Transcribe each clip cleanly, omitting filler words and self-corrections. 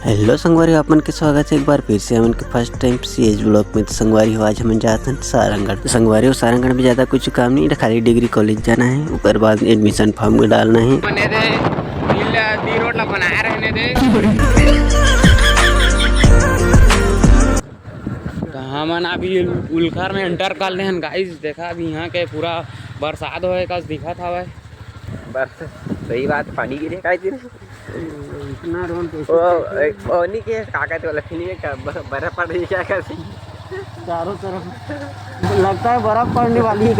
Hello संगवारी, आपन के स्वागत है एक बार फिर से हमन के फर्स्ट टाइम सीएच ब्लॉक में। तो संगवारी हो आज हम जाते हैं सारंगढ़। तो संगवारी हो सारंगढ़ में ज़्यादा कुछ काम नहीं, खाली डिग्री कॉलेज जाना है, उसके बाद एडमिशन फॉर्म में डालना है। हमन अभी उलखर में एंटर कर ले हैं गाइस। देखा अभी यहाँ के पूरा बरसात होए का दिखत हवे। बस सही बात, पानी गिरे का दिन इतना रोन ओ नहीं के कागज वाला फिल्म का बर्फ पड़ रही क्या कर चारों तरफ लगता है बर्फ पड़ने वाली है।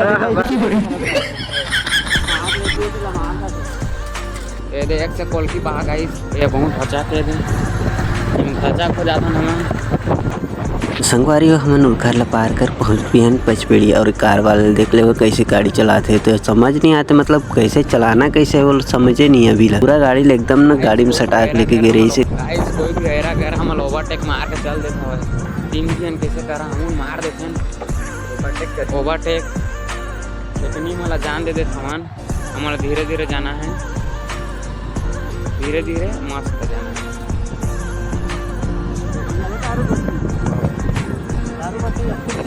ये देख से कोल की बाग गाइस, ये बहुत खचा के दे खचा खो जाता हमें। संगवारी हो हमन उलखर ला पार कर पहुँच भी हैं पचपेड़ी, और कार वाले देख ले वो कैसे गाड़ी चलाते तो समझ नहीं आते, मतलब कैसे चलाना कैसे वो समझे नहीं अभी ला। पूरा गाड़ी एकदम ना गाड़ी में सटा के लेके गिरे से। गाइस कोई भी हैरा कर हम ओवरटेक मार के चल देता है। तीन जन कैसे करा हम मार देते हैं ओवरटेक, लेकिन मला जान दे देते हमान। हमारा धीरे धीरे जाना है, धीरे धीरे मस्त जाना है।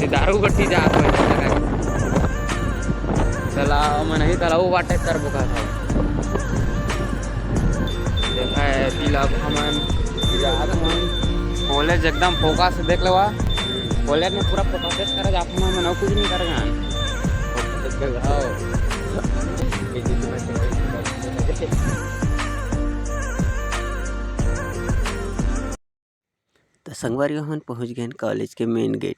दारू बट्टी जा चला मैं नहीं चला वो वाटे कर बुका था। देखा है तिलक हमन कॉलेज एकदम फोकस देख लो, कॉलेज में पूरा फोकस कर जाते हैं। मैं कुछ नहीं करेगा तो संगवारी हम पहुँच गए कॉलेज के मेन गेट।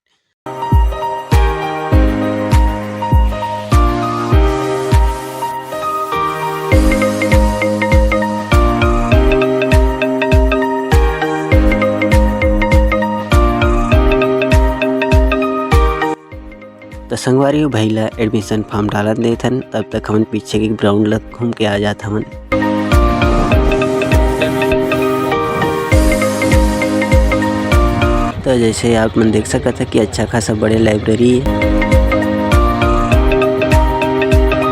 तो संगवारी हो भाई ला एडमिशन फॉर्म डालन दे थन, तब तक हम पीछे के ग्राउंड ला घूम के आ जाता हन। तो जैसे आप मन देख सकते हैं कि अच्छा खासा बड़े लाइब्रेरी है।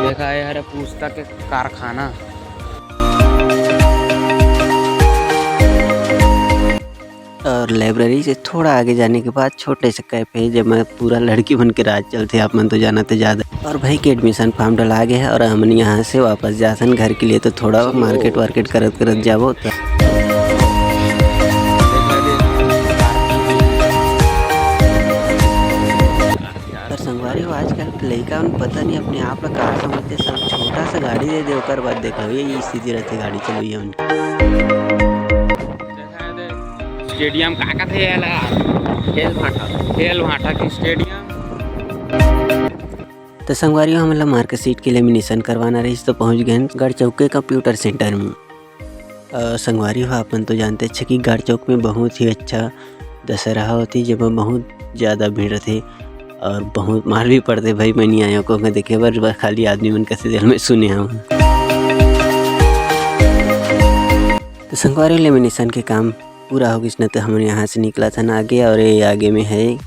देखा है यार पुस्तक के कारखाना। और लाइब्रेरी से थोड़ा आगे जाने के बाद छोटे से कैफे है जब मैं पूरा लड़की बन के राज चलते। आप मन तो जाना तो ज़्यादा। और भाई के एडमिशन फॉर्म डला गया है और हमन यहाँ से वापस जासन घर के लिए। तो थोड़ा मार्केट वार्केट करत करत जाबो। संगवारी हो आजकल लड़का पता नहीं अपने आप का कहाँ समझते, सब छोटा सा गाड़ी दे दे ओकर बाद देखो ये सीधी रहती गाड़ी चलोइए उनकी। स्टेडियम का थे खेल भाटा की स्टेडियम। तो संगवारी हो हम मार्केट सीट के लेमिनेशन करवाना रही तो पहुँच गए गढ़ चौक के कंप्यूटर सेंटर में। संगवारी हो अपन तो जानते हैं कि गढ़ चौक में बहुत ही अच्छा दशहरा होती, जब बहुत ज़्यादा भीड़ रहती और बहुत मार भी पड़ते। भाई मैं नहीं आया को देखे बार खाली आदमी मन कैसे दिल में सुने हम। तो संगवारी लेमिनेशन के काम पूरा हो गया तो हम यहाँ से निकला था ना आगे, और ये आगे में है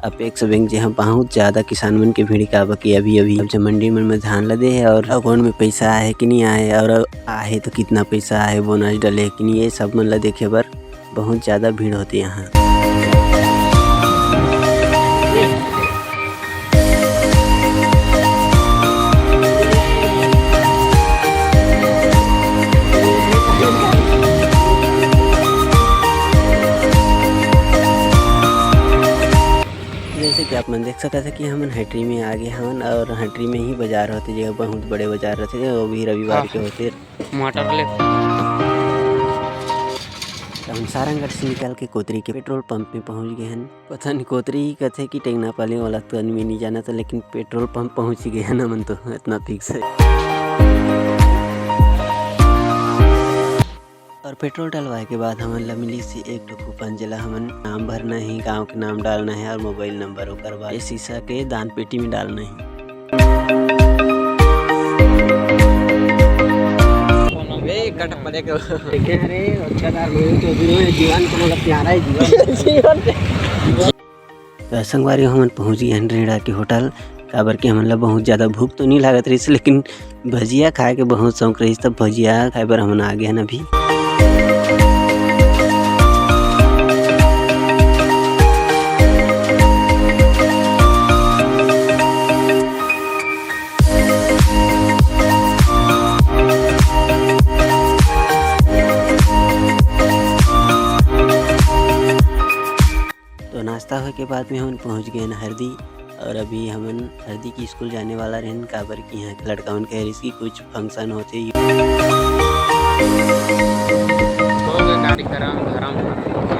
अपेक्स बैंक जहाँ बहुत ज़्यादा किसान मन के भीड़ का बाकी अभी जब मंडी में धान लदे है और अकाउंट में पैसा आए कि नहीं आए, और आए तो कितना पैसा आए, बोनस डले कि नहीं, ये सब मन ला देखे बार बहुत ज़्यादा भीड़ होती है यहाँ। जैसे कि आप मन देख सकते थे कि हमन हटरी में आ गए हमन, और हटरी में ही बाजार होते जगह बहुत बड़े बाजार रहते हैं, वो भी रविवार के होते। तो हम सारंगढ़ से निकल के कोतरी के पेट्रोल पंप में पहुंच गए हैं। पता नहीं कोतरी ही कहते कि टेंगना पाले वाला तो आदमी नहीं जाना था, लेकिन पेट्रोल पंप पहुंच ही गए हैं ना मन तो इतना फिक्स है। और पेट्रोल डलवाए के बाद हमन ला मिली से एक कूपन जला हमन नाम भरना है, गांव के नाम डालना है और मोबाइल नंबर ओकर बाद ये शीशा के दान पेटी में डालना है। तो संगवारी हमन पहुँच गए रेड़ा के होटल। काबर के हमन ला बहुत ज़्यादा भूख तो नहीं लागत रही, लेकिन भजिया खाए के बहुत शौक रही, तब भजिया खाए बर हमन आ गए अभी। नाश्ता होए के बाद में हम पहुँच गए हरदी और अभी हमन हरदी की स्कूल जाने वाला रहन काबर की यहाँ के लड़का मन के हरिस की कुछ फंक्शन होते।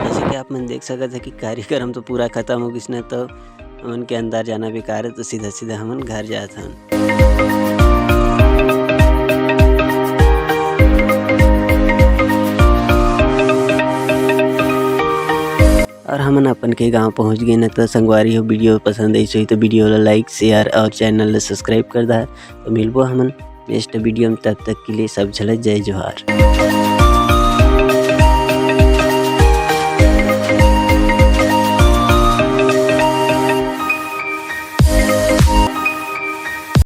जैसे कि आप मन देख सकत है कि कार्यक्रम तो पूरा खत्म हो गिस न, तो हमन के अंदर जाना बेकार है, तो सीधा सीधा हमन घर जात हन। और हमन अपन के गांव पहुंच गए न। तो संगवारी हो वीडियो पसंद आई तो वीडियो ला लाइक शेयर और चैनल ला सब्सक्राइब कर दा। तो मिलबो हमन नेक्स्ट वीडियो में, तब तक के लिए सब झलक जय जोहार।